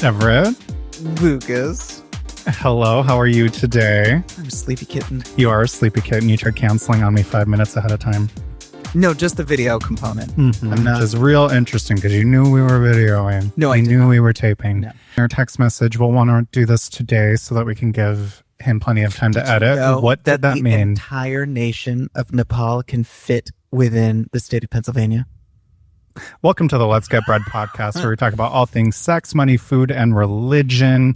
Everett. Lucas. Hello, how are you today? I'm a sleepy kitten. You are a sleepy kitten. You tried canceling on me 5 minutes ahead of time. No, just the video component. Which is real interesting because you knew we were videoing. No, I you did knew not. we were taping. No. Our text message, we'll want to do this today so that we can give him plenty of time to edit. know What did that the mean? entire nation of Nepal can fit within the state of Pennsylvania? Welcome to the Let's Get Bread podcast, where we talk about all things sex, money, food, and religion.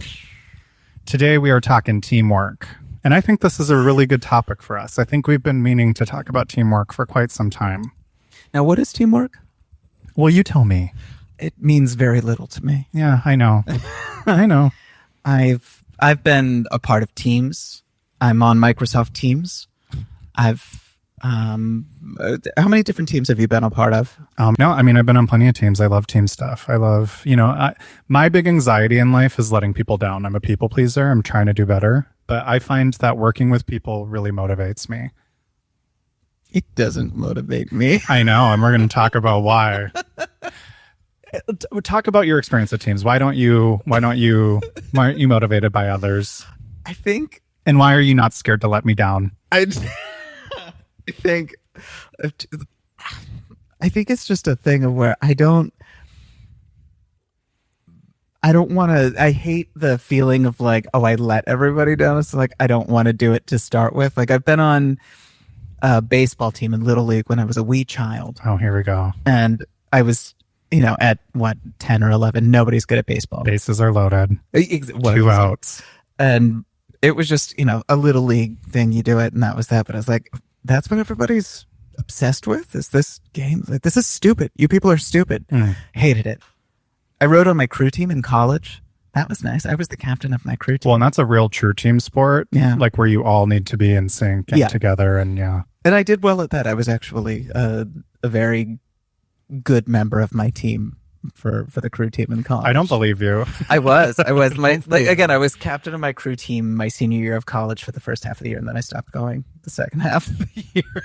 Today we are talking teamwork. And I think this is a really good topic for us. I think we've been meaning to talk about teamwork for quite some time. Now, what is teamwork? Well, you tell me. It means very little to me. Yeah, I know. I know. I've been a part of teams. I'm on Microsoft Teams. How many different teams have you been a part of? No, I mean, I've been on plenty of teams. I love team stuff. I love, my big anxiety in life is letting people down. I'm a people pleaser. I'm trying to do better. But I find that working with people really motivates me. It doesn't motivate me. I know, and we're going to talk about why. Talk about your experience with teams. Why aren't you motivated by others? I think, And why are you not scared to let me down? I think it's just a thing of where I don't want to. I hate the feeling of like, oh, I let everybody down. It's like I don't want to do it to start with. Like I've been on a baseball team in Little League when I was a wee child, Oh, here we go. and I was, at 10 or 11. Nobody's good at baseball. Bases are loaded. What is 2 it? outs. And it was just, a little league thing. You do it, and that was that. But I was like, that's what everybody's obsessed with, is this game. Like, this is stupid. You people are stupid. Hated it. I rode on my crew team in college. That was nice. I was the captain of my crew team. Well, and that's a real true team sport. Yeah. Like where you all need to be in sync and Yeah. together. And yeah. And I did well at that. I was actually a very good member of my team for the crew team in college. I don't believe you. I was. I was captain of my crew team my senior year of college for the first half of the year, and then I stopped going the second half of the year.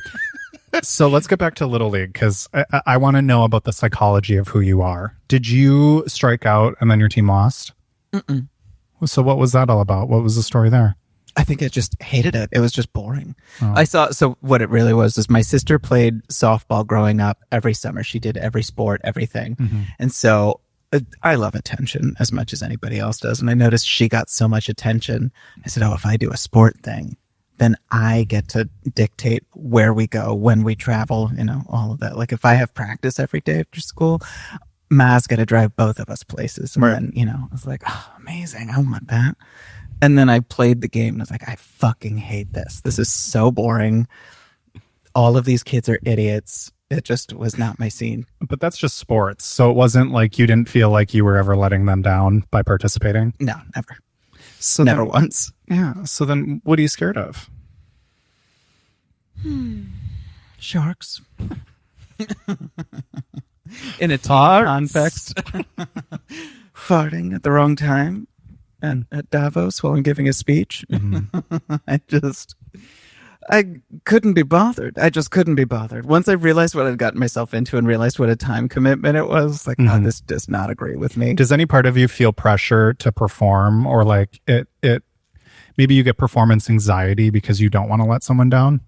So let's get back to Little League, because I want to know about the psychology of who you are. Did you strike out and then your team lost? Mm-mm. So what was that all about? What was the story there? I think I just hated it. It was just boring. Oh. So what it really was is my sister played softball growing up every summer. She did every sport, everything. Mm-hmm. And so I love attention as much as anybody else does. And I noticed she got so much attention. I said, if I do a sport thing, then I get to dictate where we go, when we travel, all of that. Like if I have practice every day after school, Ma's got to drive both of us places. And Right. then, I was like, oh, amazing. I want that. And then I played the game and I was like, I fucking hate this. This is so boring. All of these kids are idiots. It just was not my scene. But that's just sports. So it wasn't like you didn't feel like you were ever letting them down by participating? No, never. So Never then, once. Yeah. So then what are you scared of? Sharks. In a team Farts. context. Farting at the wrong time. And at Davos while I'm giving a speech. I couldn't be bothered. I just couldn't be bothered. Once I realized what I'd gotten myself into and realized what a time commitment it was, like, oh, this does not agree with me. Does any part of you feel pressure to perform, or like it maybe you get performance anxiety because you don't want to let someone down?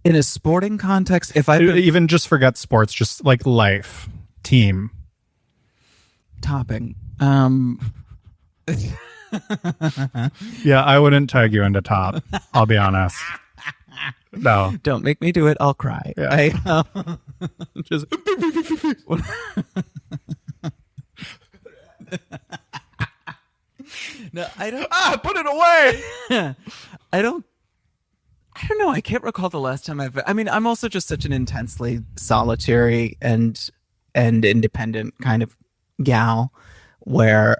In a sporting context, if I Even just forget sports, just like life, team. topping, Yeah, I wouldn't tag you into top. I'll be honest. No. don't make me do it. I'll cry. Yeah. Just no, I don't. Put it away. I don't know. I can't recall the last time I'm also just such an intensely solitary and independent kind of gal, where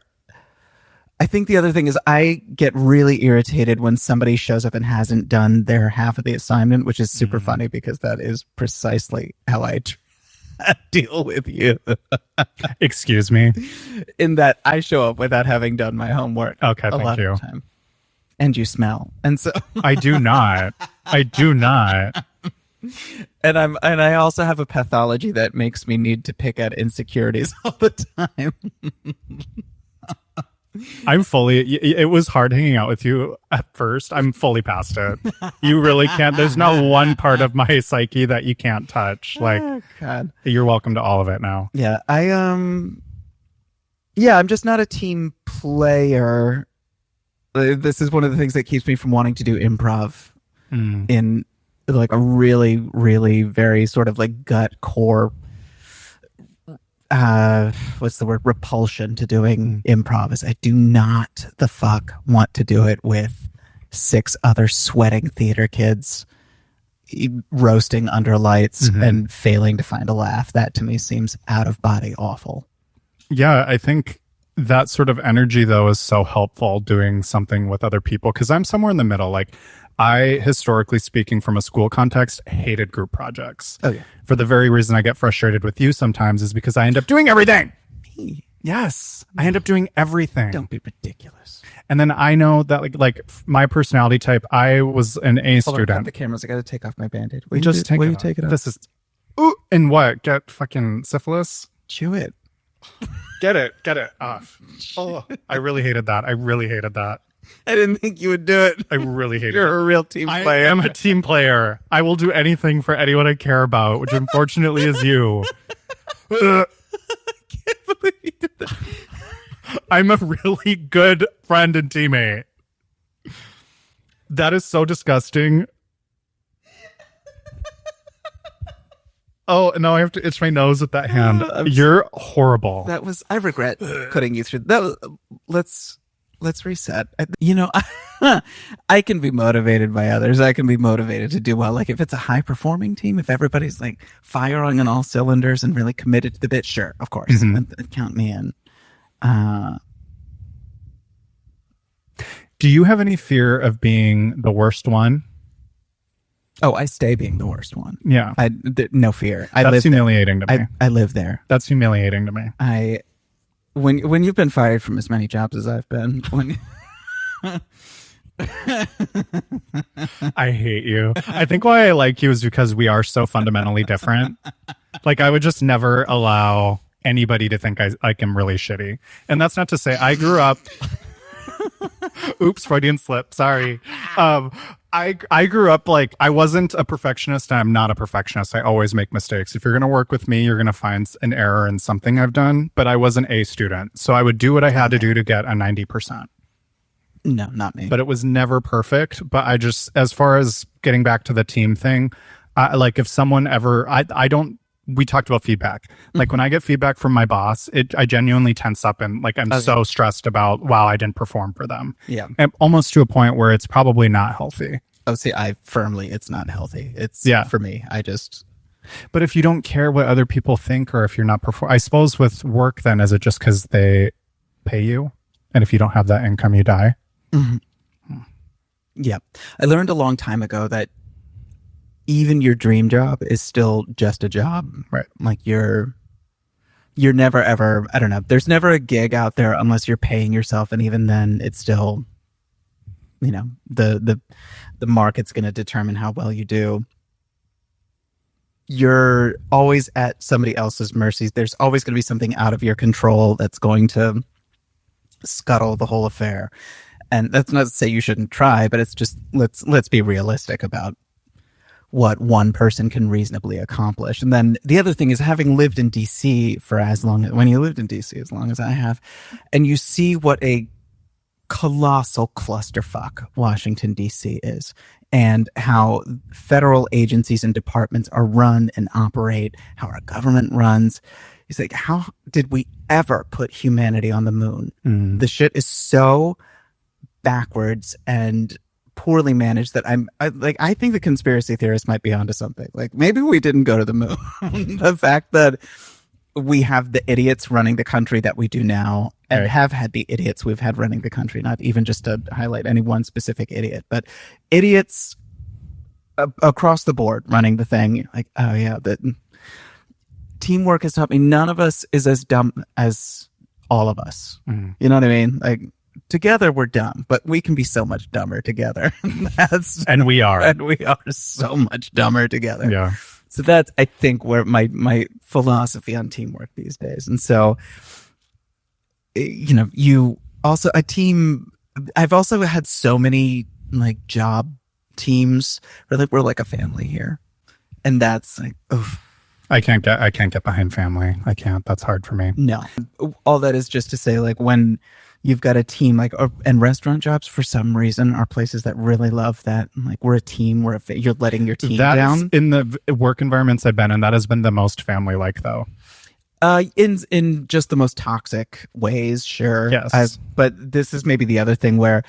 I think the other thing is I get really irritated when somebody shows up and hasn't done their half of the assignment, which is super funny because that is precisely how I deal with you. Excuse me. In that I show up without having done my homework. Okay, a thank lot you. of the time. And you smell. And so I do not. I do not. And I also have a pathology that makes me need to pick at insecurities all the time. I'm fully, it was hard hanging out with you at first. I'm fully past it. You really can't, there's not one part of my psyche that you can't touch. Like, Oh, God. you're welcome to all of it now. Yeah, I'm just not a team player. This is one of the things that keeps me from wanting to do improv in like a really, really very sort of like gut core what's the word, repulsion to doing improv is I do not the fuck want to do it with 6 other sweating theater kids roasting under lights and failing to find a laugh. That to me seems out of body awful. Yeah, I think that sort of energy though is so helpful doing something with other people, because I'm somewhere in the middle. Like, I, historically speaking, from a school context, hated group projects. Oh, yeah. For the very reason I get frustrated with you sometimes is because I end up doing everything. Me? Yes, I end up doing everything. Don't be ridiculous. And then I know that like my personality type, I was an A Hold on, student. got the cameras. I got to take off my Band-Aid. Will you take it off? This is, ooh, and what? Get fucking syphilis? Chew it. Get it off. Oh, I really hated that. I didn't think you would do it. I really hated it. You're a real team I player. am a team player. I will do anything for anyone I care about, which unfortunately is you. I can't believe you did that. I'm a really good friend and teammate. That is so disgusting. Oh, no, I have to itch my nose with that hand. You're horrible. That was. I regret putting you through that. Let's reset. I can be motivated by others. I can be motivated to do well. Like if it's a high performing team, if everybody's like firing on all cylinders and really committed to the bit, sure, of course, count me in. Do you have any fear of being the worst one? Oh, I stay being the worst one. Yeah. No fear. That's humiliating to me. I live there. That's humiliating to me. When you've been fired from as many jobs as I've been, I hate you. I think why I like you is because we are so fundamentally different. Like, I would just never allow anybody to think I am really shitty. And that's not to say I grew up. Oops, Freudian slip. Sorry. I grew up like I wasn't a perfectionist. I'm not a perfectionist. I always make mistakes. If you're going to work with me, you're going to find an error in something I've done. But I was an A student, so I would do what I had to do to get a 90%. No, not me. But it was never perfect. But I just, as far as getting back to the team thing, like if someone ever, I don't. We talked about feedback. Like when I get feedback from my boss, I genuinely tense up and like I'm so stressed about, wow, I didn't perform for them. Yeah. And almost to a point where it's probably not healthy. Oh, see, it's not healthy. It's for me. But if you don't care what other people think, or if you're not I suppose with work, then is it just because they pay you? And if you don't have that income, you die? Yeah. I learned a long time ago that even your dream job is still just a job. Right. Like you're never ever, I don't know. There's never a gig out there unless you're paying yourself. And even then it's still, the market's going to determine how well you do. You're always at somebody else's mercy. There's always going to be something out of your control that's going to scuttle the whole affair. And that's not to say you shouldn't try, but it's just, let's be realistic about what one person can reasonably accomplish. And then the other thing is, having lived in DC for when you lived in DC as long as I have, and you see what a colossal clusterfuck Washington DC is, and how federal agencies and departments are run and operate, how our government runs. He's like, how did we ever put humanity on the moon? The shit is so backwards and poorly managed that I think the conspiracy theorists might be onto something. Like maybe we didn't go to the moon. The fact that we have the idiots running the country that we do now, and have had the idiots we've had running the country, not even just to highlight any one specific idiot, but idiots across the board running the thing. Like, oh yeah, the teamwork has taught me none of us is as dumb as all of us. You know what I mean? Like together we're dumb, but we can be so much dumber together. And we are. And we are so much dumber together. Yeah. So that's, I think, where my philosophy on teamwork these days. And so, you also a team. I've also had so many like job teams where like we're like a family here, and that's like, oof. I can't get behind family. I can't. That's hard for me. No, all that is just to say, like when you've got a team, like and restaurant jobs for some reason are places that really love that. Like we're a team. You're letting your team down. In the work environments I've been in, that has been the most family like though. In just the most toxic ways, sure. Yes. But this is maybe the other thing where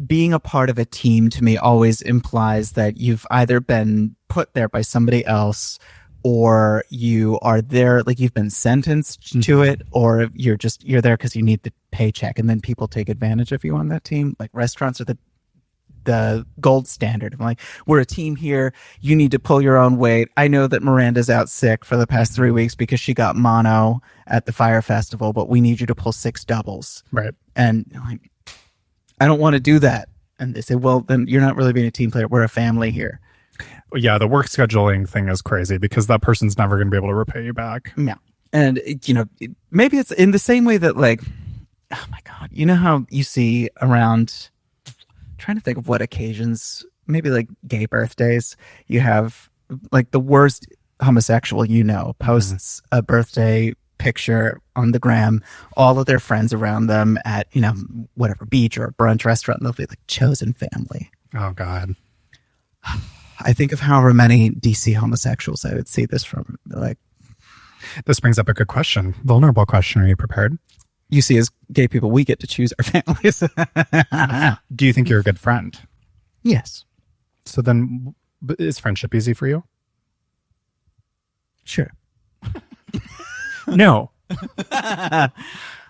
being a part of a team to me always implies that you've either been put there by somebody else, or you are there, like you've been sentenced to it, or you're there because you need the paycheck, and then people take advantage of you on that team. Like restaurants are the gold standard. I'm like, we're a team here. You need to pull your own weight. I know that Miranda's out sick for the past 3 weeks because she got mono at the fire festival, but we need you to pull 6 doubles. Right. And I'm like, I don't want to do that. And they say, well, then you're not really being a team player. We're a family here. Yeah, the work scheduling thing is crazy because that person's never going to be able to repay you back. Yeah. And, maybe it's in the same way that, like, oh my God, you know how you see around, trying to think of what occasions, maybe like gay birthdays, you have like the worst homosexual, posts a birthday picture on the gram, all of their friends around them at, whatever beach or a brunch restaurant, and they'll be like chosen family. Oh God. I think of however many DC homosexuals I would see this from. Like, this brings up a good question. Vulnerable question. Are you prepared? You see, as gay people, we get to choose our families. Do you think you're a good friend? Yes. So then, is friendship easy for you? Sure. No.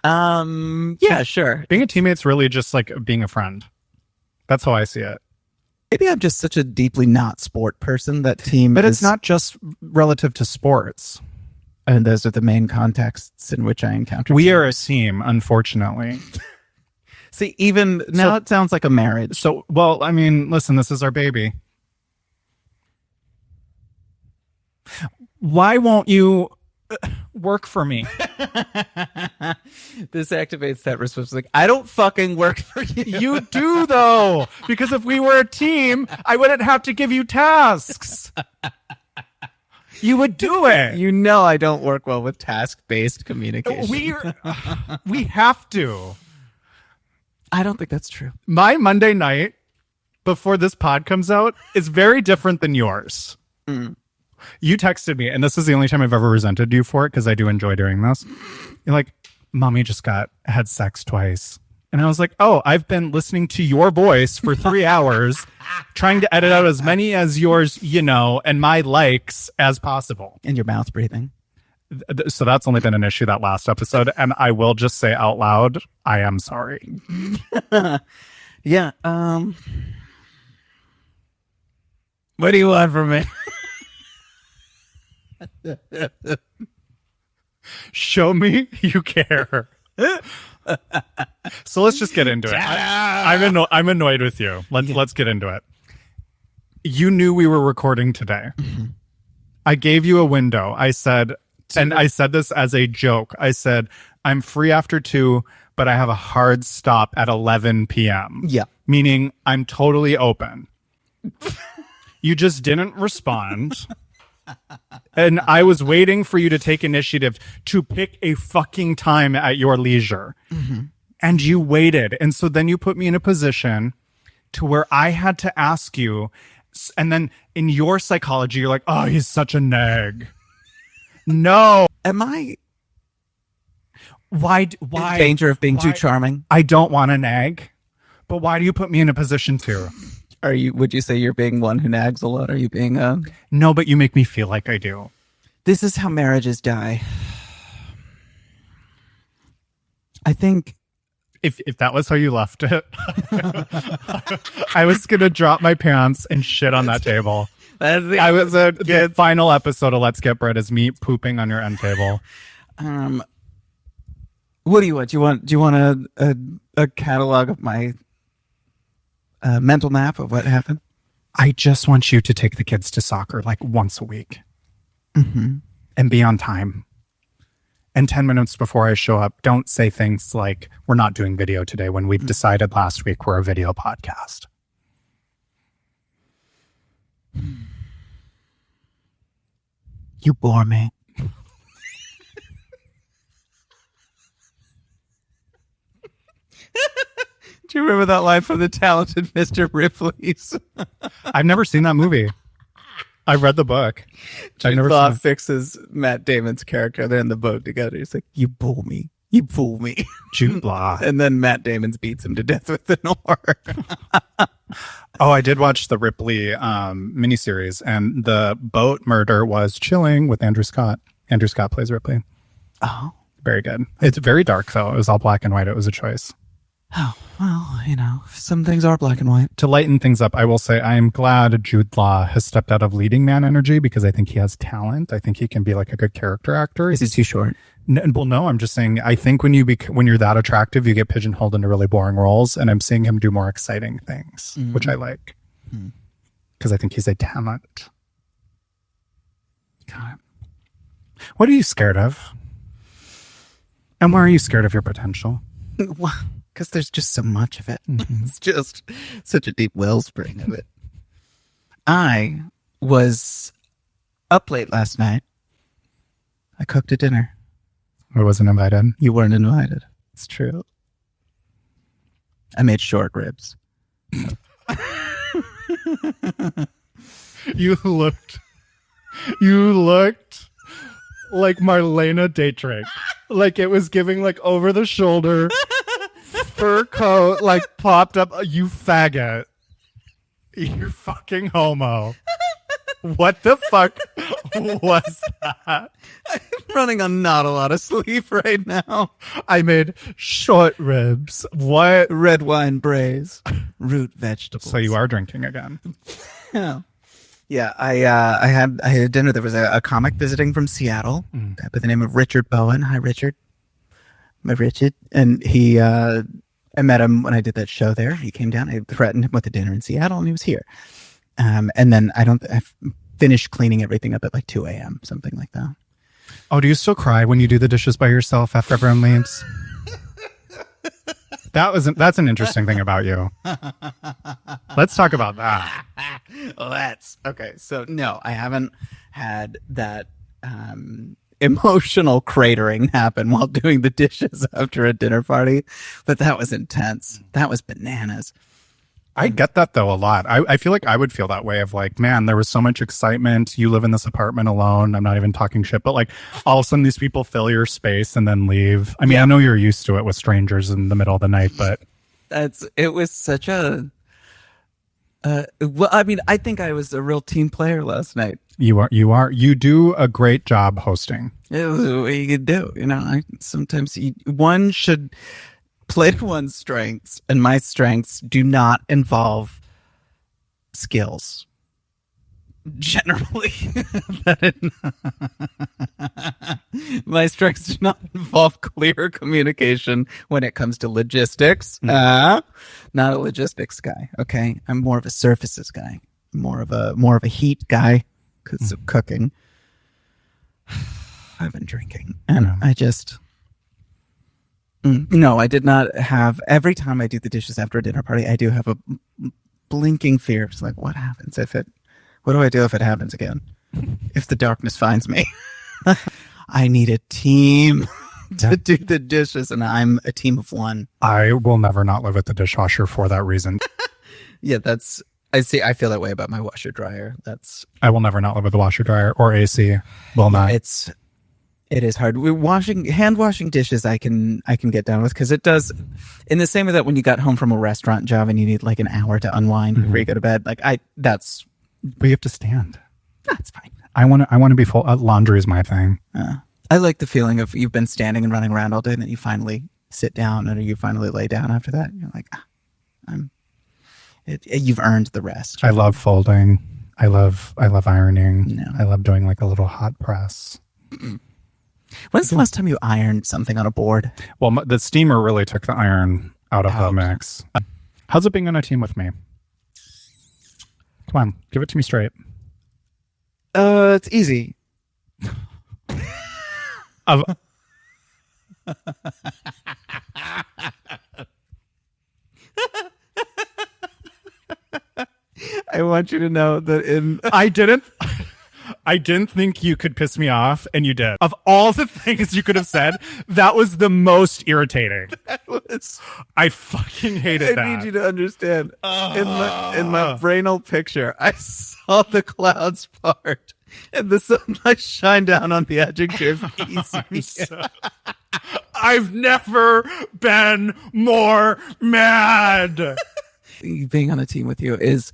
Yeah, sure. Being a teammate's really just like being a friend. That's how I see it. Maybe I'm just such a deeply not sport person that team. But it's not just relative to sports. And those are the main contexts in which I encounter. We are a team, unfortunately. See, even now it sounds like a marriage. So, well, I mean, listen, this is our baby. Why won't you work for me? This activates that response. Like, I don't fucking work for you. You do, though. Because if we were a team, I wouldn't have to give you tasks. You would do it. I don't work well with task-based communication. We have to. I don't think that's true. My Monday night before this pod comes out is very different than yours. Mm. You texted me, and this is the only time I've ever resented you for it because I do enjoy doing this. You're like, Mommy just had sex twice. And I was like, oh, I've been listening to your voice for 3 hours, trying to edit out as many as yours, and my likes as possible. And your mouth breathing. So that's only been an issue that last episode. And I will just say out loud, I am sorry. Yeah. What do you want from me? Show me you care. So let's just get into it. I'm annoyed with you. Let's get into it. You knew we were recording today. Mm-hmm. I gave you a window. I said this as a joke. I said, I'm free after 2, but I have a hard stop at 11 p.m. Yeah. Meaning I'm totally open. You just didn't respond. And I was waiting for you to take initiative to pick a fucking time at your leisure. Mm-hmm. And you waited. And so then you put me in a position to where I had to ask you. And then in your psychology, you're like, oh, he's such a nag. No. Am I Why? in danger of being too charming? I don't want to nag. But why do you put me in a position to? Would you say you're being one who nags a lot? Are you being No, but you make me feel like I do. This is how marriages die. I think if that was how you left it, I was gonna drop my pants and shit on that table. The final episode of Let's Get Bread is me pooping on your end table. What do you want? Do you want a catalog of my mental map of what happened? I just want you to take the kids to soccer like once a week and be on time. And 10 minutes before I show up, don't say things like, we're not doing video today when we've decided last week we're a video podcast. You bore me. Do you remember that line from The Talented Mr. Ripley's? I've never seen that movie. I've read the book. I've never Law seen it. fixes Matt Damon's character. They're in the boat together. He's like, you fool me. You fool me. Jude Law. And then Matt Damon beats him to death with an oar. Oh, I did watch the Ripley miniseries, and the boat murder was Chilling with Andrew Scott. Andrew Scott plays Ripley. Oh. Very good. It's very dark, though. It was all black and white. It was a choice. Oh, well, you know, some things are black and white. To lighten things up, I will say I am glad Jude Law has stepped out of leading man energy because I think he has talent. I think he can be like a good character actor. Is he too short? Well, no, I'm just saying I think when you're that attractive, you get pigeonholed into really boring roles, and I'm seeing him do more exciting things, which I like because I think he's a talent. Got it. What are you scared of? And why are you scared of your potential? Well, because there's just so much of it. It's just such a deep wellspring of it. I was up late last night. I cooked a dinner. I wasn't invited. You weren't invited. It's true. I made short ribs. You looked like Marlena Dietrich. Like it was giving like over the shoulder fur coat, like popped up. You faggot. You fucking homo. What the fuck was that? I'm running on not a lot of sleep right now. I made short ribs. What? Red wine braise, root vegetables. So you are drinking again. Yeah. Yeah, I had dinner. There was a comic visiting from Seattle by the name of Richard Bowen. Hi, Richard. My Richard. And I met him when I did that show there. He came down. I threatened him with a dinner in Seattle, and he was here. And then I finished cleaning everything up at like 2 a.m., something like that. Oh, do you still cry when you do the dishes by yourself after everyone leaves? That's an interesting thing about you. Let's talk about that. Okay. So no, I haven't had that emotional cratering happen while doing the dishes after a dinner party, but that was intense. That was bananas. I get that though a lot. I feel like I would feel that way of like, man, there was so much excitement. You live in this apartment alone. I'm not even talking shit, but like all of a sudden these people fill your space and then leave. I mean, I know you're used to it with strangers in the middle of the night, but it was such a, well, I mean, I think I was a real team player last night. You do a great job hosting. It was what you could do. You know, sometimes one should play to one's strengths, and my strengths do not involve skills. Generally, my strengths do not involve clear communication when it comes to logistics. Not a logistics guy. Okay, I'm more of a surfaces guy, more of a heat guy because of cooking. I've been drinking, and I just. No, I did not have. Every time I do the dishes after a dinner party, I do have a blinking fear. It's like, what happens if it? What do I do if it happens again? If the darkness finds me? I need a team to do the dishes, and I'm a team of one. I will never not live at the dishwasher for that reason. Yeah, I feel that way about my washer dryer. I will never not live with the washer dryer or AC. Will not. It is hard. Hand washing dishes I can get down with because it does, in the same way that when you got home from a restaurant job and you need like an hour to unwind before you go to bed, but you have to stand. That's fine. I want to be full. Laundry is my thing. I like the feeling of you've been standing and running around all day and then you finally sit down and you finally lay down after that. You're like, you've earned the rest. I love folding. I love ironing. No. I love doing like a little hot press. When's the last time you ironed something on a board? Well, the steamer really took the iron out of the Out. mix. How's it being on a team with me? Come on, give it to me straight. It's easy. Of- I want you to know that in I didn't think you could piss me off, and you did. Of all the things you could have said, that was the most irritating. I fucking hated that. I need you to understand. In my brainal picture, I saw the clouds part and the sunlight shine down on the adjective easy. I've never been more mad. Being on a team with you is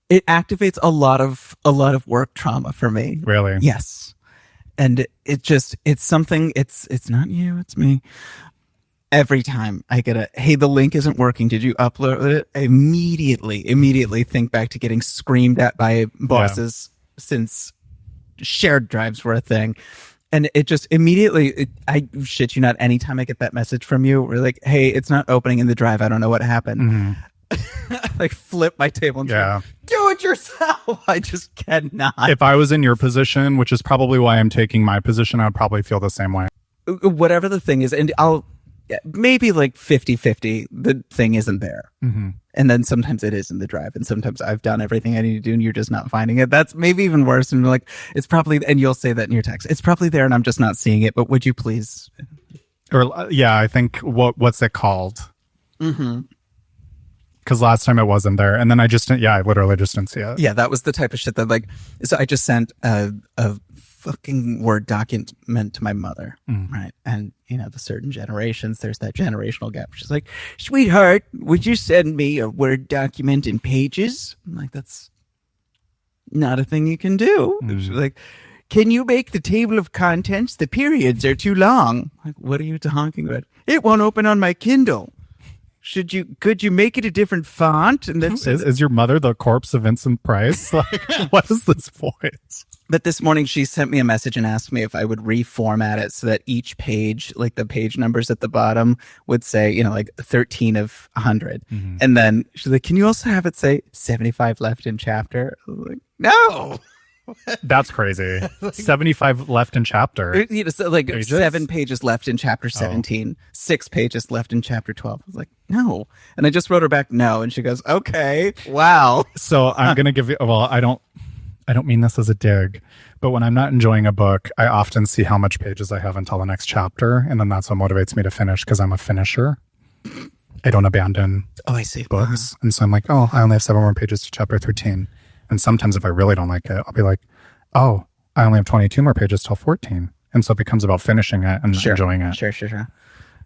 it activates a lot of work trauma for me. Really? Yes. And it's something, it's not you, it's me. Every time I get hey, the link isn't working, did you upload it? I immediately think back to getting screamed at by bosses since shared drives were a thing. And it just immediately, I shit you not, anytime I get that message from you, we're like, hey, it's not opening in the drive. I don't know what happened. Mm-hmm. Like flip my table and do it yourself. I just cannot. If I was in your position, which is probably why I'm taking my position, I would probably feel the same way. Whatever the thing is, and I'll maybe like 50-50, the thing isn't there. Mm-hmm. And then sometimes it is in the drive, and sometimes I've done everything I need to do and you're just not finding it. That's maybe even worse. And like, it's probably, and you'll say that in your text, it's probably there and I'm just not seeing it, but would you please? Or I think what's it called? Mm-hmm. Because last time it wasn't there, and then I literally just didn't see it. Yeah, that was the type of shit that like, so I just sent a fucking Word document to my mother, right? And the certain generations, there's that generational gap. She's like, sweetheart, would you send me a Word document in Pages? I'm like, that's not a thing you can do. She's like, can you make the table of contents? The periods are too long. Like, what are you talking about? It won't open on my Kindle. Could you make it a different font? And then is your mother the corpse of Vincent Price? Like, what is this voice? But this morning she sent me a message and asked me if I would reformat it so that each page, like the page numbers at the bottom, would say, like 13 of 100. Mm-hmm. And then she's like, can you also have it say 75 left in chapter? I was like, no. That's crazy. 75 left in chapter. So like pages? 7 pages left in chapter 17, 6 pages left in chapter 12. I was like, no. And I just wrote her back, no. And she goes, okay, wow. So I'm going to give you, I don't mean this as a dig, but when I'm not enjoying a book, I often see how much pages I have until the next chapter. And then that's what motivates me to finish because I'm a finisher. I don't abandon books. And so I'm like, I only have 7 more pages to chapter 13. And sometimes if I really don't like it, I'll be like, I only have 22 more pages till 14. And so it becomes about finishing it and enjoying it. Sure.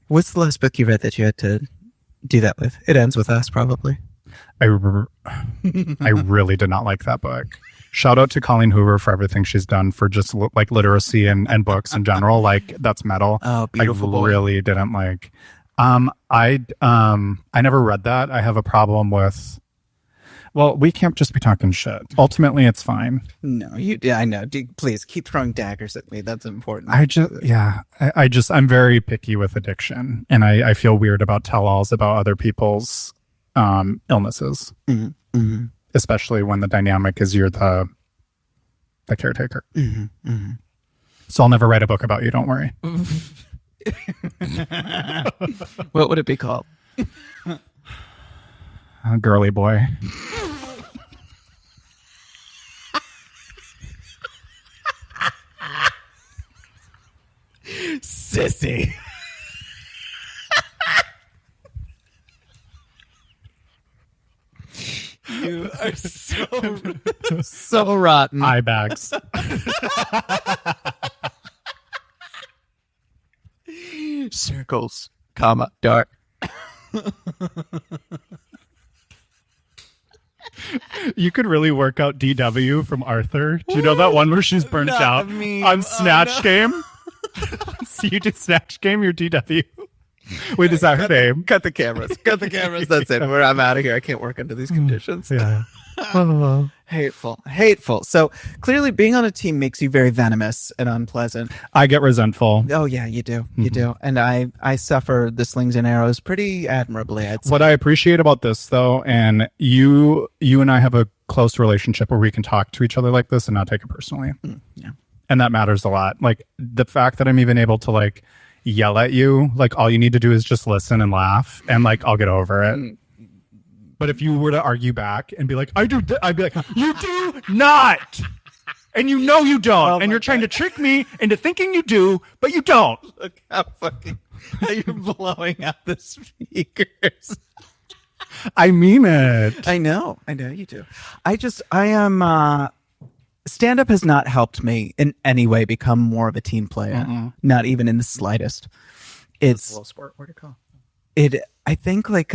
What's the last book you read that you had to do that with? It ends with us, probably. I really did not like that book. Shout out to Colleen Hoover for everything she's done for just like literacy and books in general. Like, that's metal. Oh, beautiful boy. Really didn't like. I never read that. I have a problem with. Well, we can't just be talking shit. Ultimately, it's fine. No, I know. Please keep throwing daggers at me. That's important. I'm very picky with addiction, and I feel weird about tell-alls about other people's illnesses, especially when the dynamic is you're the caretaker. So I'll never write a book about you. Don't worry. What would it be called? Girly boy. Sissy. You are so rotten. Eye bags. Circles, comma, dark. You could really work out DW from Arthur. Do you know that one where she's burnt out on Snatch Game? So you did Snatch Game, your DW. Wait, is that her name? Cut the cameras. That's it. I'm out of here. I can't work under these conditions. Yeah. Hateful. So clearly being on a team makes you very venomous and unpleasant. I get resentful. Oh yeah, you do. You do. And I suffer the slings and arrows pretty admirably, I'd say. What I appreciate about this though, and you and I have a close relationship where we can talk to each other like this and not take it personally. Yeah. And that matters a lot. Like the fact that I'm even able to like yell at you, like all you need to do is just listen and laugh and like I'll get over it. But if you were to argue back and be like, I'd be like, you do not. And you know you don't. And you're trying to trick me into thinking you do, but you don't. Look how you're blowing out the speakers. I mean it. I know you do. I am, stand-up has not helped me in any way become more of a team player. Not even in the slightest. It's a little sport. Where'd it go? I think like,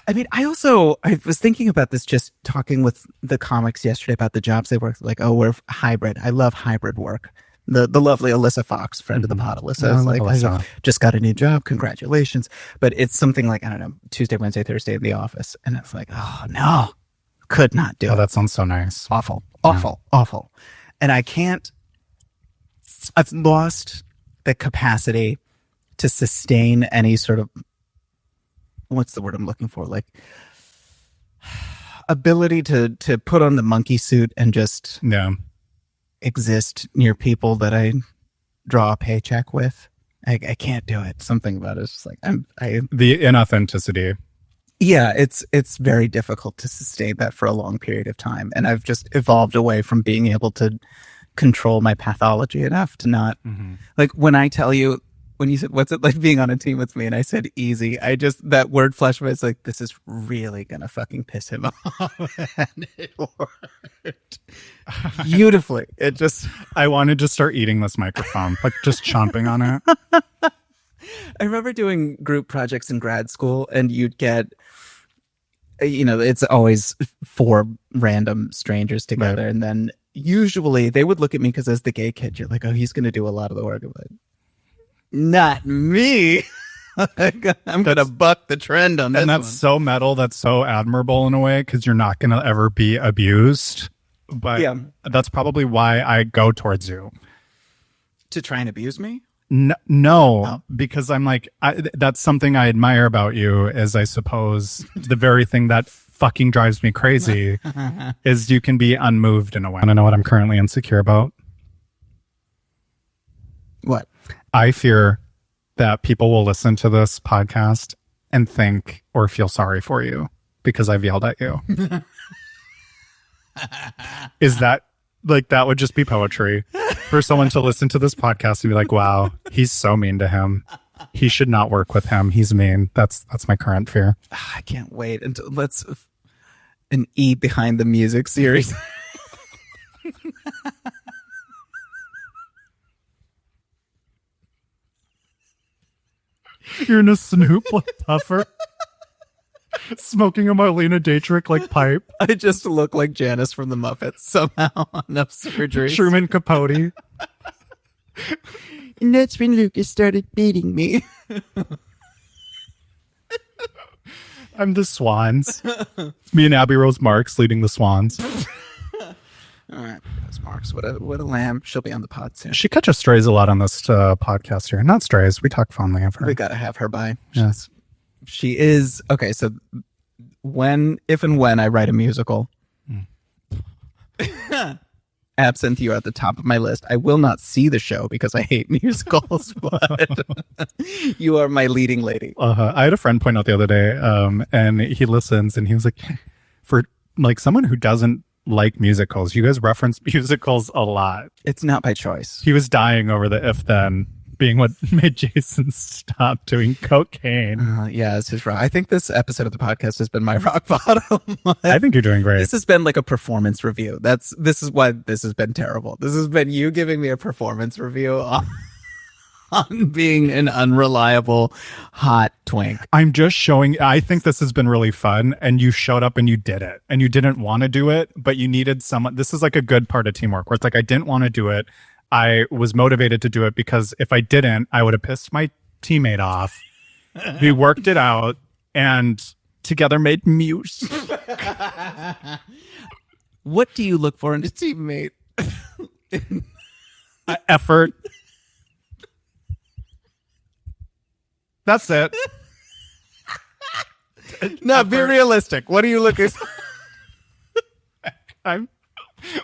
I mean, I was thinking about this just talking with the comics yesterday about the jobs they work, like, oh, we're hybrid. I love hybrid work. The lovely Alyssa Fox, friend of the pod, Alyssa, is like, I just got a new job. Congratulations. But it's something like, I don't know, Tuesday, Wednesday, Thursday in the office. And it's like, oh, no, could not do it. Oh, that sounds so nice. Awful. And I've lost the capacity to sustain any sort of, what's the word I'm looking for? Like ability to put on the monkey suit and just exist near people that I draw a paycheck with. I can't do it. Something about it. It's just like the inauthenticity. Yeah, it's very difficult to sustain that for a long period of time. And I've just evolved away from being able to control my pathology enough to not like when I tell you, when you said, what's it like being on a team with me? And I said, easy. That word flashed by. It's like, this is really going to fucking piss him off. And it worked beautifully. I wanted to start eating this microphone, like just chomping on it. I remember doing group projects in grad school and you'd get, it's always 4 random strangers together. Right. And then usually they would look at me because as the gay kid, you're like, oh, he's going to do a lot of the work. I'm like, not me. I'm going to buck the trend on this. And that's so metal. That's so admirable in a way because you're not going to ever be abused. But that's probably why I go towards you. To try and abuse me? No, because I'm like, that's something I admire about you is I suppose the very thing that fucking drives me crazy is you can be unmoved in a way. I don't know what I'm currently insecure about. What? I fear that people will listen to this podcast and think or feel sorry for you because I've yelled at you. Is that like, that would just be poetry for someone to listen to this podcast and be like, wow, he's so mean to him. He should not work with him. He's mean. That's my current fear. I can't wait until let's an E behind the music series. You're in a Snoop puffer, smoking a Marlena Dietrich like pipe. I just look like Janice from the Muppets somehow on up surgery. Truman Capote. And that's when Lucas started beating me. I'm the Swans. Me and Abby Rose Marks leading the Swans. All right, Rose Marks. What a lamb. She'll be on the pod soon. She catches strays a lot on this podcast here. Not strays. We talk fondly of her. We got to have her by. Yes. She is. Okay, so if and when I write a musical, Absinthe, you are at the top of my list. I will not see the show because I hate musicals, but you are my leading lady. I had a friend point out the other day, and he listens, and he was like, for like someone who doesn't like musicals, you guys reference musicals a lot. It's not by choice. He was dying over the If Then being what made Jason stop doing cocaine. Yeah, this is rock. I think this episode of the podcast has been my rock bottom. I think you're doing great. This has been like a performance review. This is why this has been terrible. This has been you giving me a performance review on being an unreliable hot twink. I'm just showing. I think this has been really fun, and you showed up and you did it, and you didn't want to do it, but you needed someone. This is like a good part of teamwork where it's like, I didn't want to do it. I was motivated to do it because if I didn't, I would have pissed my teammate off. We worked it out and together made music. What do you look for in a teammate? Effort. That's it. No, be realistic. What are you looking for?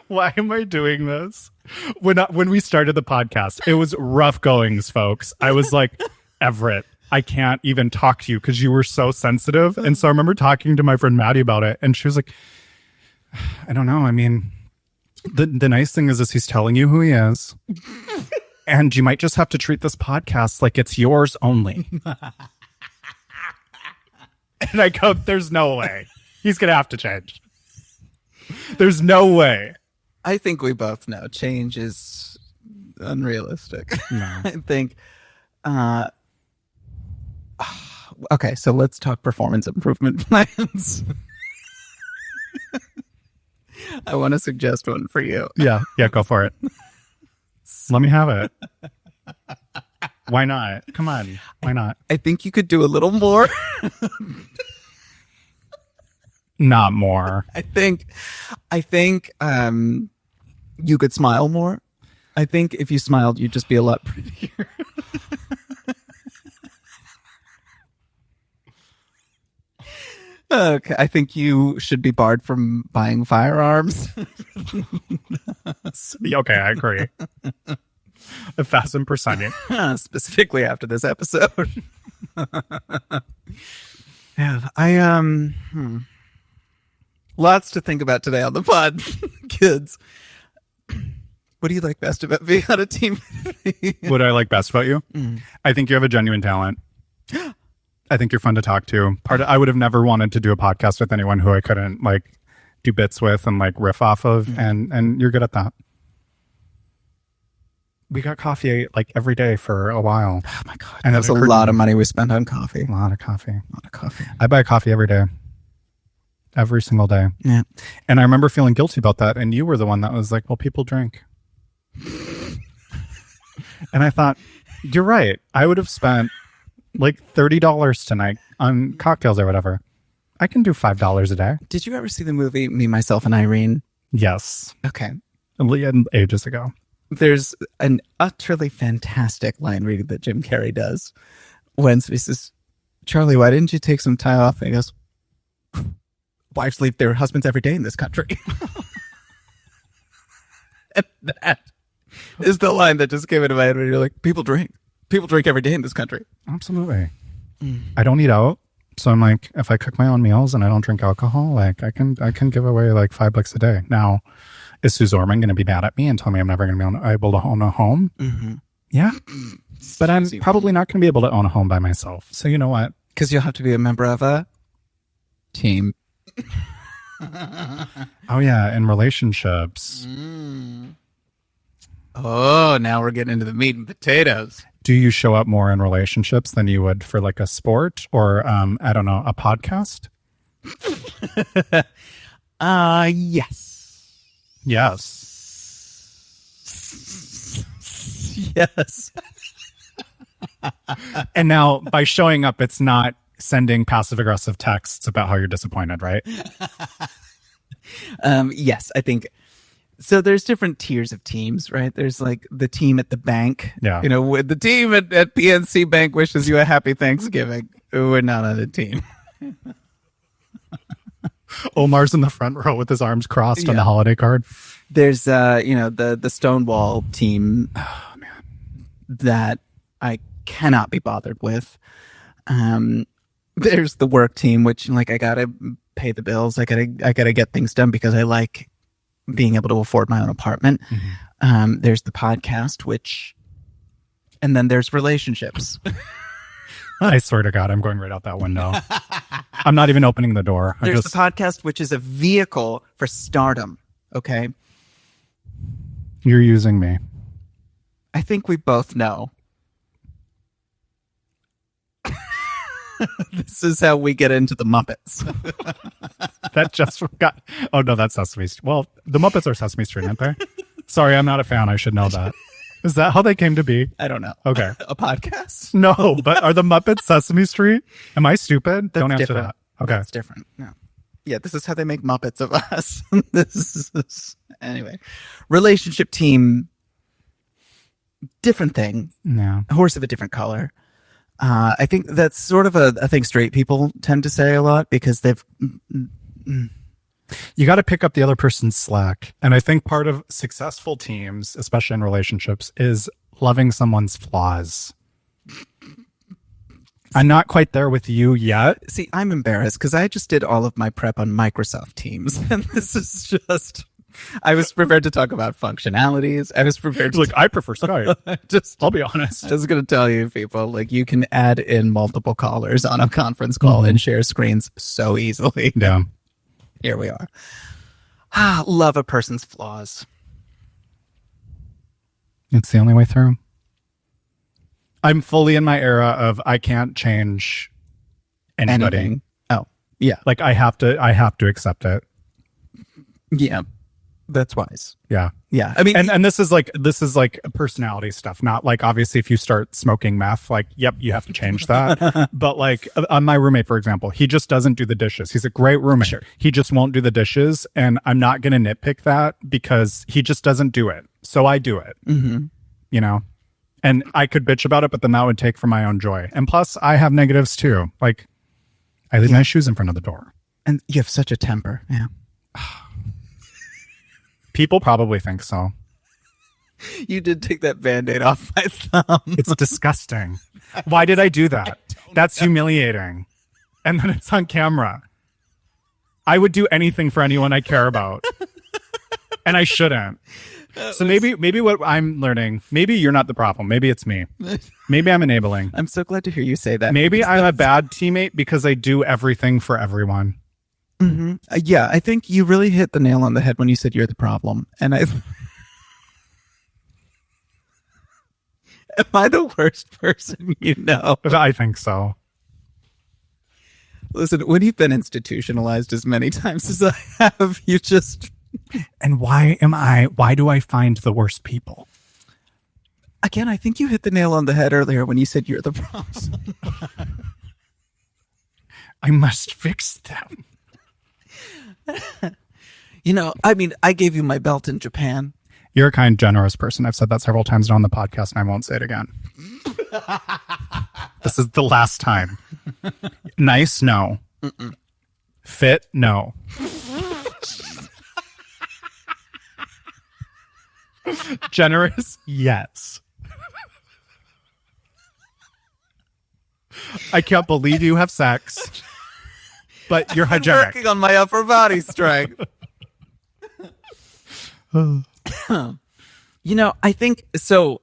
Why am I doing this? When we started the podcast, it was rough goings, folks. I was like, Everett, I can't even talk to you because you were so sensitive. And so I remember talking to my friend Maddie about it, and she was like, I don't know. I mean, the nice thing is he's telling you who he is. And you might just have to treat this podcast like it's yours only. And I go, there's no way. He's going to have to change. There's no way. I think we both know change is unrealistic. No. I think, okay, so let's talk performance improvement plans. I want to suggest one for you. Yeah, go for it. Let me have it. Why not? Come on. Why not? I think you could do a little more. Not more. I think you could smile more. I think if you smiled, you'd just be a lot prettier. Okay, I think you should be barred from buying firearms. Okay, I agree. 1,000%. Specifically after this episode. Yeah, lots to think about today on the pod, kids. What do you like best about being on a team? What I like best about you? I think you have a genuine talent. I think you're fun to talk to. I would have never wanted to do a podcast with anyone who I couldn't like do bits with and like riff off of, and you're good at that. We got coffee like every day for a while. Oh my god! And that's a lot of money we spent on coffee. A lot of coffee. I buy coffee every day. Every single day. Yeah. And I remember feeling guilty about that. And you were the one that was like, well, people drink. And I thought, you're right. I would have spent like $30 tonight on cocktails or whatever. I can do $5 a day. Did you ever see the movie Me, Myself, and Irene? Yes. Okay. Ages ago. There's an utterly fantastic line reading that Jim Carrey does when he says, Charlie, why didn't you take some time off? And he goes, wives leave their husbands every day in this country. And that is the line that just came into my head when you're like, people drink every day in this country. Absolutely. I don't eat out. So I'm like, if I cook my own meals and I don't drink alcohol, like I can give away like $5 a day. Now, is Sue Zorman going to be mad at me and tell me I'm never going to be able to own a home? Mm-hmm. Yeah. But I'm probably not going to be able to own a home by myself. So you know what? Because you'll have to be a member of a team. Oh, yeah. In relationships. Oh, now we're getting into the meat and potatoes. Do you show up more in relationships than you would for like a sport or, I don't know, a podcast? Yes. Yes. And now by showing up, it's not sending passive aggressive texts about how you're disappointed, right? Yes, I think so. There's different tiers of teams, right? There's like the team at the bank. Yeah. You know, with the team at PNC Bank wishes you a happy Thanksgiving. We're not on a team. Omar's in the front row with his arms crossed on the holiday card. There's the Stonewall team that I cannot be bothered with. There's the work team, which like I gotta pay the bills. I gotta get things done because I like being able to afford my own apartment. Mm-hmm. There's the podcast, and then there's relationships. I swear to God, I'm going right out that window. I'm not even opening the door. There's the podcast, which is a vehicle for stardom. Okay. You're using me. I think we both know. This is how we get into the Muppets. That just got... Oh, no, that's Sesame Street. Well, the Muppets are Sesame Street, aren't they? Sorry, I'm not a fan. I should know that. Is that how they came to be? I don't know. Okay. A podcast? No, but are the Muppets Sesame Street? Am I stupid? That's Don't answer different. that. Okay. That's different. No. Yeah, this is how they make Muppets of us. Anyway. Relationship team, different thing. Yeah. A horse of a different color. I think that's sort of a thing straight people tend to say a lot because they've. You got to pick up the other person's slack. And I think part of successful teams, especially in relationships, is loving someone's flaws. I'm not quite there with you yet. See, I'm embarrassed because I just did all of my prep on Microsoft Teams. And this is just. I was prepared to talk about functionalities. I was prepared to. I prefer Skype. I'll be honest. Just going to tell you, people, like, you can add in multiple callers on a conference call and share screens so easily. Yeah. Here we are. Love a person's flaws. It's the only way through. I'm fully in my era of I can't change anybody. Anything. Oh, yeah. Like I have to accept it. Yeah. That's wise. Yeah. Yeah. I mean, and this is like personality stuff, not like obviously if you start smoking meth, like, yep, you have to change that. But like on my roommate, for example, he just doesn't do the dishes. He's a great roommate. Sure. He just won't do the dishes. And I'm not going to nitpick that because he just doesn't do it. So I do it, you know, and I could bitch about it, but then that would take from my own joy. And plus I have negatives too. Like I leave my shoes in front of the door. and you have such a temper. Yeah. People probably think so. You did take that Band-Aid off my thumb. It's disgusting. Why did I do that? That's humiliating. And then it's on camera. I would do anything for anyone I care about. And I shouldn't. So maybe what I'm learning, maybe you're not the problem. Maybe it's me. Maybe I'm enabling. I'm so glad to hear you say that. Maybe I'm a bad teammate because I do everything for everyone. Mm-hmm. Yeah, I think you really hit the nail on the head when you said you're the problem. And I... Am I the worst person you know? I think so. Listen, when you've been institutionalized as many times as I have, you just... And why do I find the worst people? Again, I think you hit the nail on the head earlier when you said you're the problem. I must fix them. You know, I mean, I gave you my belt in Japan. You're a kind, generous person. I've said that several times on the podcast, and I won't say it again. This is the last time. Nice, no. Mm-mm. Fit, no. Generous, yes. I can't believe you have sex, but you're I'm hygienic. working on my upper body strength. You know, I think so.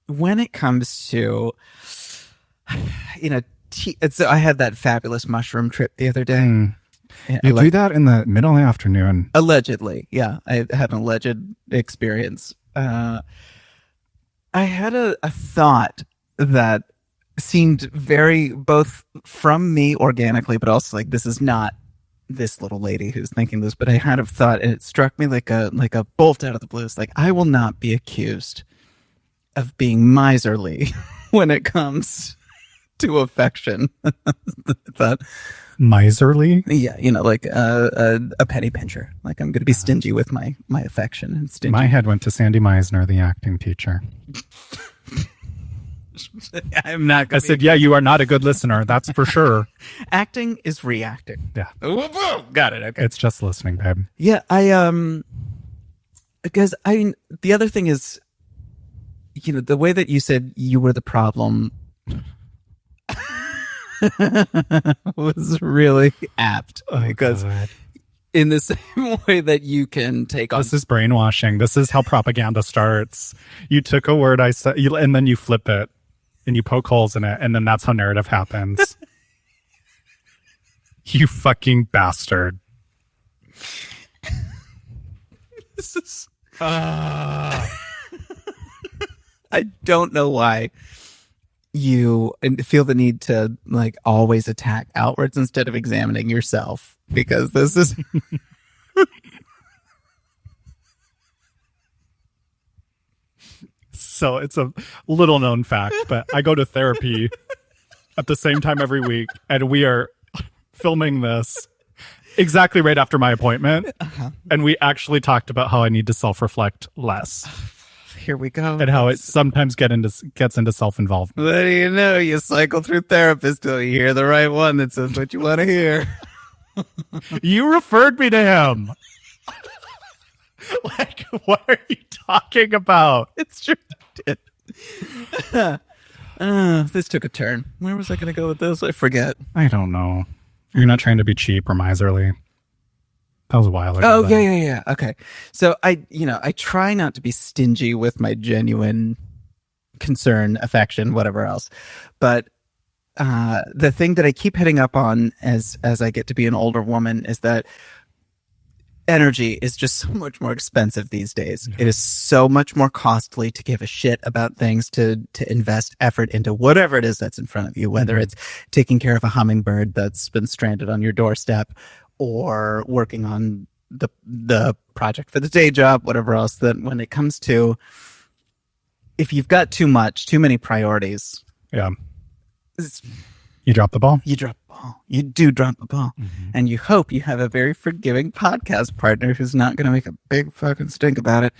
When it comes to, you know, so I had that fabulous mushroom trip the other day. Yeah, You do that in the middle of the afternoon. Allegedly, yeah, I had an alleged experience. I had a thought that seemed very both from me organically, but also like this is not this little lady who's thinking this. But I had a thought, and it struck me like a bolt out of the blue. It's like I will not be accused of being miserly when it comes to affection. That. Miserly? Yeah, you know, like a penny pincher. Like I'm going to be stingy with my affection and stingy. My head went to Sandy Meisner, the acting teacher. I'm not. I said, yeah, you are not a good listener. That's for sure. Acting is reacting. Yeah. Got it. Okay. It's just listening, babe. Yeah, because the other thing is, you know, the way that you said you were the problem was really apt because in the same way that you can take on this is brainwashing. This is how propaganda starts. You took a word I said, and then you flip it and you poke holes in it, and then that's how narrative happens. You fucking bastard. This is I don't know why you feel the need to like always attack outwards instead of examining yourself, because this is So it's a little known fact, but I go to therapy at the same time every week, and we are filming this exactly right after my appointment. And we actually talked about how I need to self-reflect less Here we go. and how it sometimes gets into self-involvement. What do you know? You cycle through therapists till you hear the right one that says what you want to hear. You referred me to him. Like, what are you talking about? It's true. I did. This took a turn. Where was I going to go with this? I forget. I don't know. You're not trying to be cheap or miserly. That was a while ago. Oh, then. yeah. Okay. So I try not to be stingy with my genuine concern, affection, whatever else. But the thing that I keep hitting up on as I get to be an older woman is that energy is just so much more expensive these days. It is so much more costly to give a shit about things, to invest effort into whatever it is that's in front of you, whether it's taking care of a hummingbird that's been stranded on your doorstep or working on the project for the day job, whatever else. That when it comes to, if you've got too many priorities, Yeah. You drop the ball. you drop the ball. You do drop the ball. And you hope you have a very forgiving podcast partner who's not going to make a big fucking stink about it.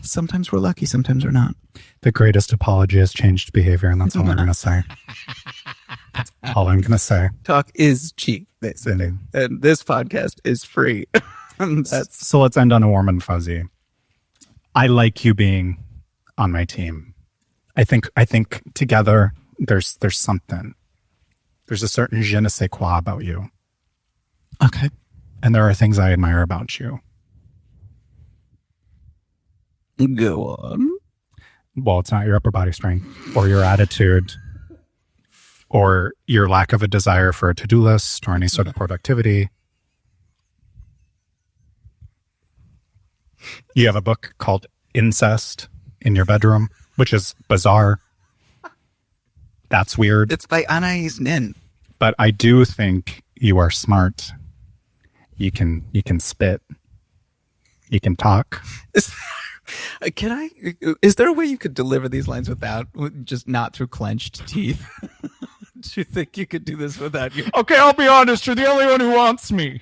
Sometimes we're lucky, sometimes we're not. The greatest apology is changed behavior, and that's all I'm going to say. That's all I'm going to say. Talk is cheap, they say. Indeed. And this podcast is free. That's So let's end on a warm and fuzzy. I like you being on my team. I think together there's something. There's a certain je ne sais quoi about you. okay. And there are things I admire about you. Go on. Well, it's not your upper body strength or your attitude or your lack of a desire for a to-do list or any sort of productivity. You have a book called Incest in your bedroom, which is bizarre. That's weird. It's by Anais Nin. But I do think you are smart. You can spit. You can talk. Is there a way you could deliver these lines without, just not through clenched teeth? Do you think you could do this without you? Okay, I'll be honest. You're the only one who wants me.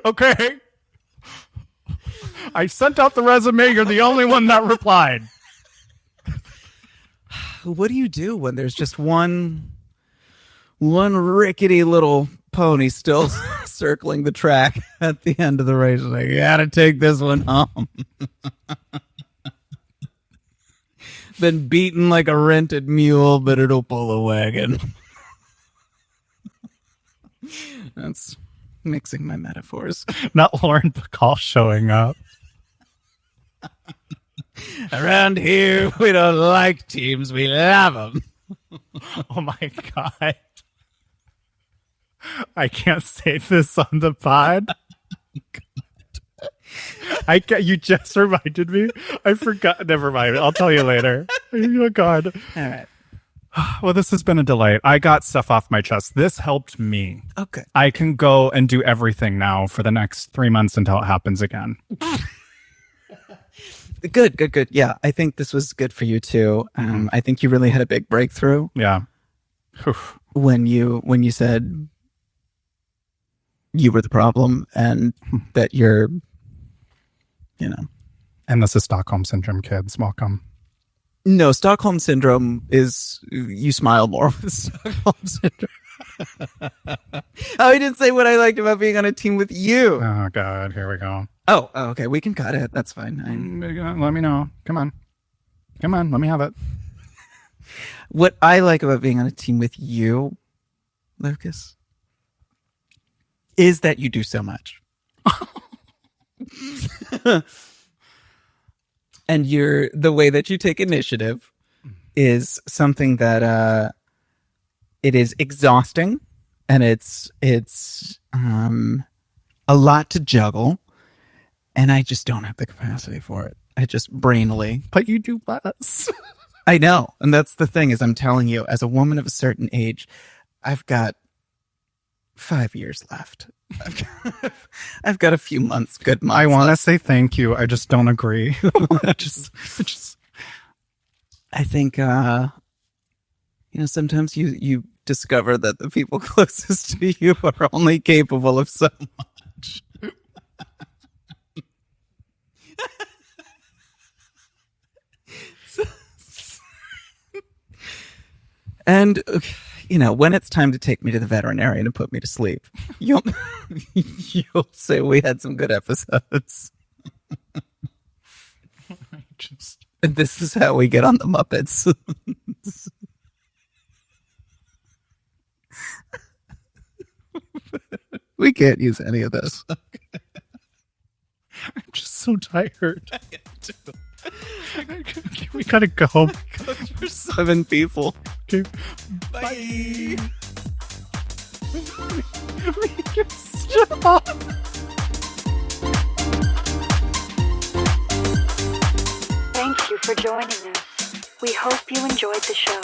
Okay? I sent out the resume. You're the only one that replied. What do you do when there's just one rickety little pony still circling the track at the end of the race? Like, you gotta take this one home. Been beaten like a rented mule, but it'll pull a wagon. That's mixing my metaphors. Not Lauren Bacall showing up. Around here, we don't like teams, we love them. Oh my God. I can't say this on the pod. You just reminded me. I forgot. Never mind. I'll tell you later. Oh God. All right. Well, this has been a delight. I got stuff off my chest. This helped me. Okay. I can go and do everything now for the next 3 months until it happens again. Good. Yeah, I think this was good for you too. I think you really had a big breakthrough Yeah. when you said you were the problem and that you're, And this is Stockholm Syndrome, kids. Welcome. No, Stockholm Syndrome is you smile more with Stockholm Syndrome. Oh, he didn't say what I liked about being on a team with you. Oh, God. Here we go. Oh, okay. We can cut it. That's fine. Let me know. Come on. Let me have it. What I like about being on a team with you, Lucas, is that you do so much. And the way that you take initiative is something that it is exhausting, and it's a lot to juggle, and I just don't have the capacity for it. I just brainily. But you do less. I know, and that's the thing is I'm telling you, as a woman of a certain age, I've got 5 years left. I've got a few months, good months. I want to say thank you. I just don't agree. I think, sometimes you discover that the people closest to you are only capable of so much. And, when it's time to take me to the veterinarian and put me to sleep, you'll say we had some good episodes. And this is how we get on the Muppets. We can't use any of this. I'm just so tired. We gotta go. For 7 people. Okay. Bye. Stop. Thank you for joining us. We hope you enjoyed the show.